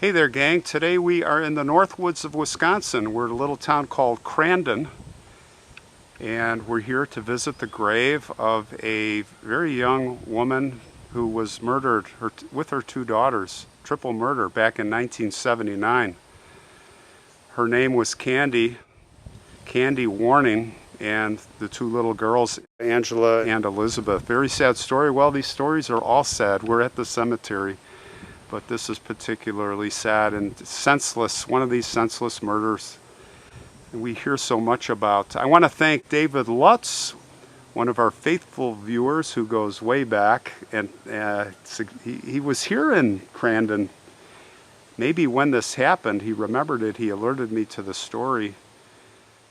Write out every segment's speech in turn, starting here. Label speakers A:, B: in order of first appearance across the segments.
A: Hey there, gang. Today we are in the north woods of Wisconsin. We're in a little town called Crandon, and we're here to visit the grave of a very young woman who was murdered with her two daughters, triple murder, back in 1979. Her name was Candace Warning, and the two little girls, Angela and Elizabeth. Very sad story. Well, these stories are all sad. We're at the cemetery. But this is particularly sad and senseless, one of these senseless murders we hear so much about. I want to thank David Lutz, one of our faithful viewers who goes way back, and he was here in Crandon. Maybe when this happened, he remembered it, he alerted me to the story.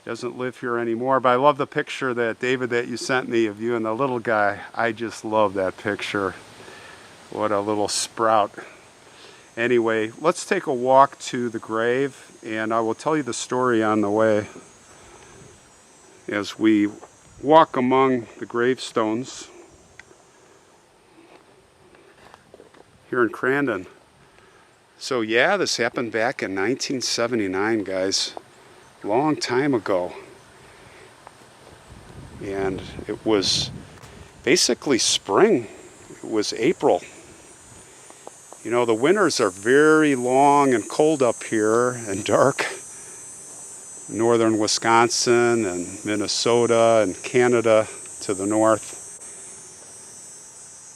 A: Doesn't live here anymore, but I love the picture that, David, that you sent me of you and the little guy. I just love that picture. What a little sprout. Anyway, let's take a walk to the grave, and I will tell you the story on the way as we walk among the gravestones here in Crandon. So yeah, this happened back in 1979, guys. Long time ago. And it was basically spring. It was April. You know, the winters are very long and cold up here and dark. Northern Wisconsin and Minnesota and Canada to the north.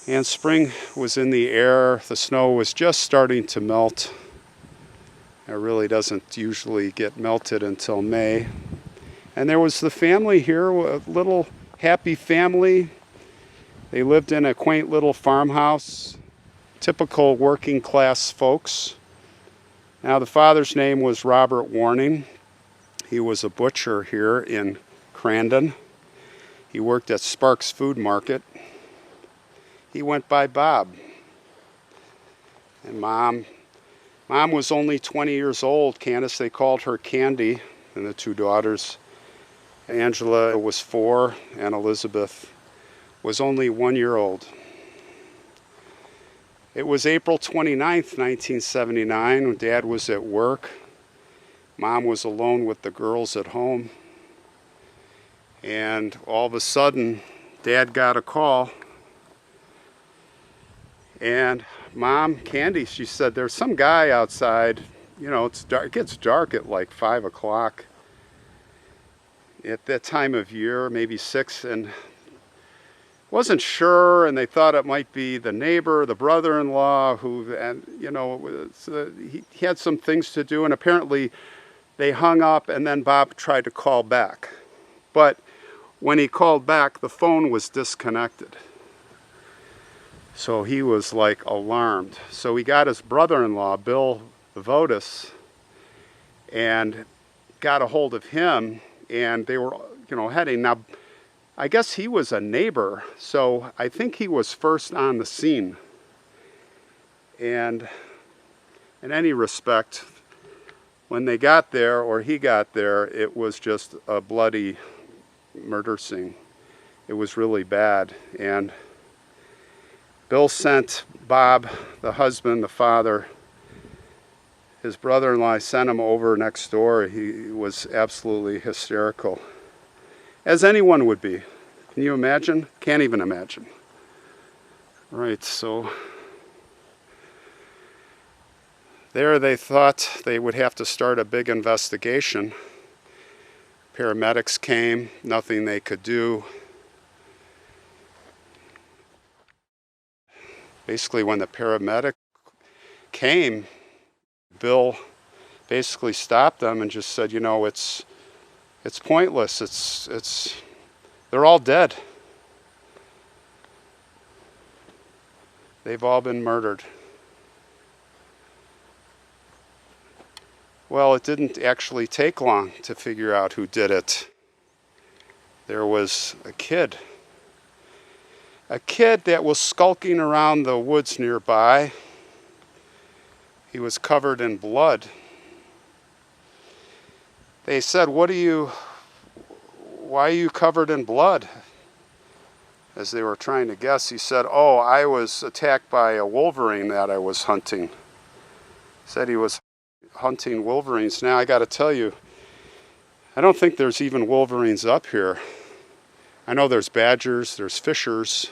A: And spring was in the air. The snow was just starting to melt. It really doesn't usually get melted until May. And there was the family here, a little happy family. They lived in a quaint little farmhouse. Typical working class folks. Now, the father's name was Robert Warning. He was a butcher here in Crandon. He worked at Sparks Food Market. He went by Bob. And Mom was only 20 years old. Candace, they called her Candy, and the two daughters. Angela was 4, and Elizabeth was only 1 year old. It was April 29th, 1979, when Dad was at work. Mom was alone with the girls at home. And all of a sudden, Dad got a call. And Mom, Candy, she said, there's some guy outside. You know, it's dark. It gets dark at like 5 o'clock. At that time of year, maybe 6, and wasn't sure, and they thought it might be the neighbor, the brother-in-law, who, and you know, he had some things to do, and apparently they hung up, and then Bob tried to call back. But when he called back, the phone was disconnected. So he was like alarmed. So he got his brother-in-law, Bill Votis, and got a hold of him, and they were, you know, heading. Now, I guess he was a neighbor, so I think he was first on the scene. And in any respect, when they got there, or he got there, it was just a bloody murder scene. It was really bad. And Bill sent Bob, the husband, the father, his brother-in-law, sent him over next door. He was absolutely hysterical. As anyone would be. Can you imagine? Can't even imagine. Right, so there they thought they would have to start a big investigation. Paramedics came, nothing they could do. Basically, when the paramedic came, Bill basically stopped them and just said, you know, it's pointless. They're all dead. They've all been murdered. Well, it didn't actually take long to figure out who did it. There was a kid that was skulking around the woods nearby. He was covered in blood. They said, why are you covered in blood? As they were trying to guess, he said, oh, I was attacked by a wolverine that I was hunting. Said he was hunting wolverines. Now I got to tell you, I don't think there's even wolverines up here. I know there's badgers, there's fishers.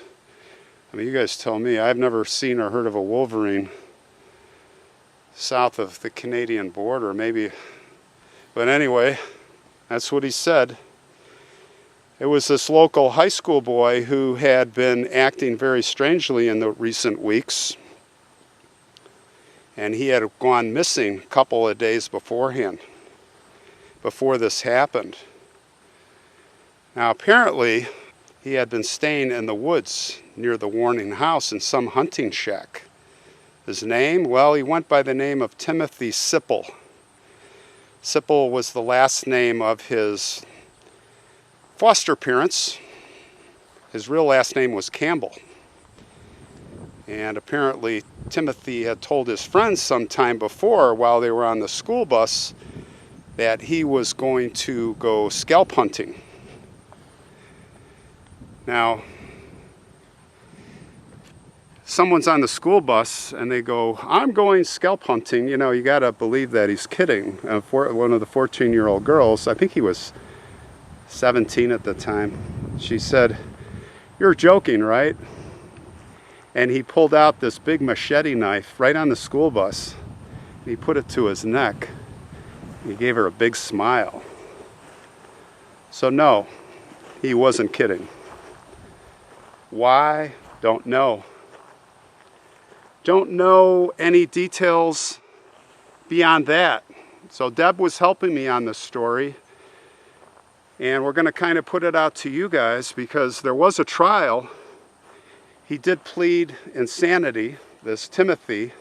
A: I mean, you guys tell me. I've never seen or heard of a wolverine south of the Canadian border, maybe. But anyway, that's what he said. It was this local high school boy who had been acting very strangely in the recent weeks. And he had gone missing a couple of days beforehand, before this happened. Now apparently, he had been staying in the woods near the Warning house in some hunting shack. His name? Well, he went by the name of Timothy Sipple. Sipple was the last name of his foster parents. His real last name was Campbell. And apparently Timothy had told his friends sometime before, while they were on the school bus, that he was going to go scalp hunting. Now, someone's on the school bus and they go, "I'm going scalp hunting." You know, you got to believe that he's kidding. One of the 14-year-old girls, I think he was 17 at the time, she said, "You're joking, right?" And he pulled out this big machete knife right on the school bus. He put it to his neck. He gave her a big smile. So no, he wasn't kidding. Why? Don't know. Don't know any details beyond that. So Deb was helping me on this story, and we're going to kind of put it out to you guys because there was a trial. He did plead insanity, this Timothy.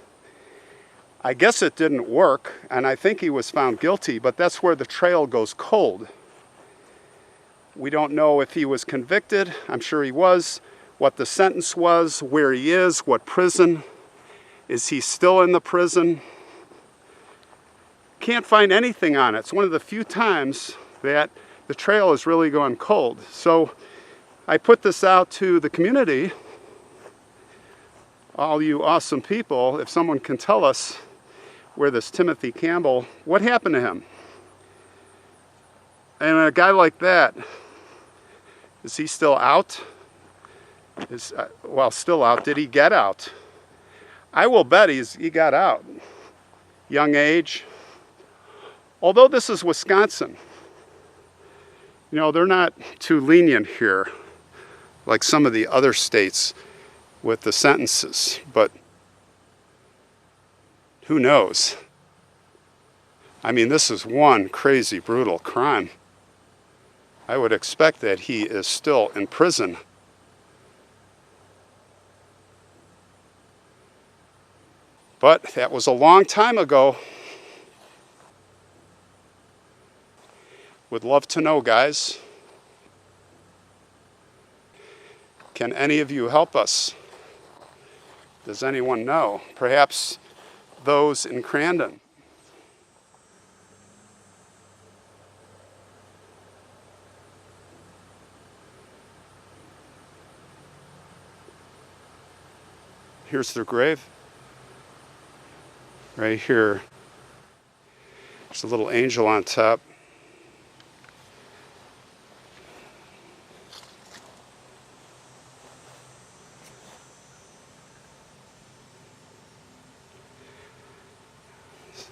A: I guess it didn't work, and I think he was found guilty, but that's where the trail goes cold. We don't know if he was convicted. I'm sure he was. What the sentence was, where he is, what prison. Is he still in the prison? Can't find anything on it. It's one of the few times that the trail is really going cold. So I put this out to the community. All you awesome people, if someone can tell us where this Timothy Campbell, what happened to him? And a guy like that, is he still out? Still out. Did he get out? I will bet he got out. Young age. Although this is Wisconsin, you know, they're not too lenient here like some of the other states with the sentences, but who knows? I mean, this is one crazy, brutal crime. I would expect that he is still in prison. But that was a long time ago. Would love to know, guys. Can any of you help us? Does anyone know? Perhaps those in Crandon. Here's their grave. Right here. There's a little angel on top.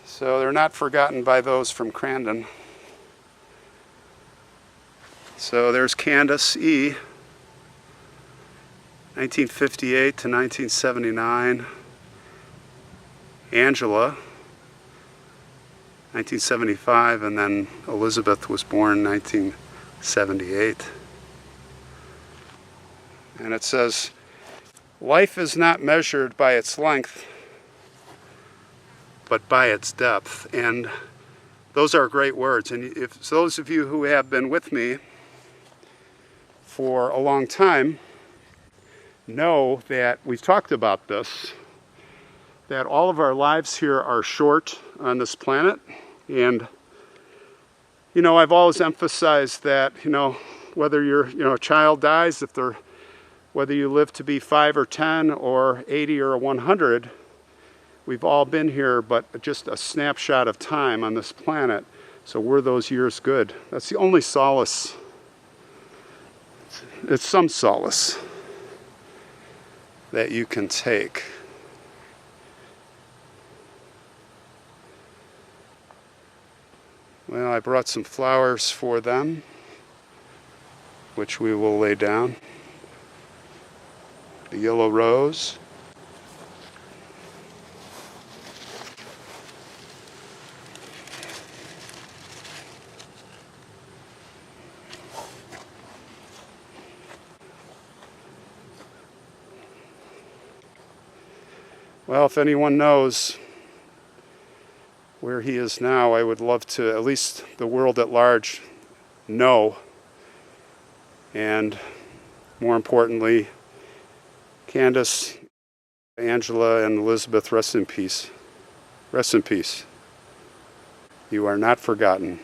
A: So they're not forgotten by those from Crandon. So there's Candace E., 1958 to 1979. Angela, 1975, and then Elizabeth was born 1978. And it says, "Life is not measured by its length, but by its depth." And those are great words. And if those of you who have been with me for a long time know that we've talked about this, that all of our lives here are short on this planet. And, you know, I've always emphasized that, you know, whether a child dies, whether you live to be 5 or 10 or 80 or 100, we've all been here, but just a snapshot of time on this planet. So were those years good? That's the only solace. It's some solace that you can take. Well, I brought some flowers for them, which we will lay down. The yellow rose. Well, if anyone knows where he is now, I would love to, at least the world at large, know. And more importantly, Candace, Angela, and Elizabeth, rest in peace. Rest in peace. You are not forgotten.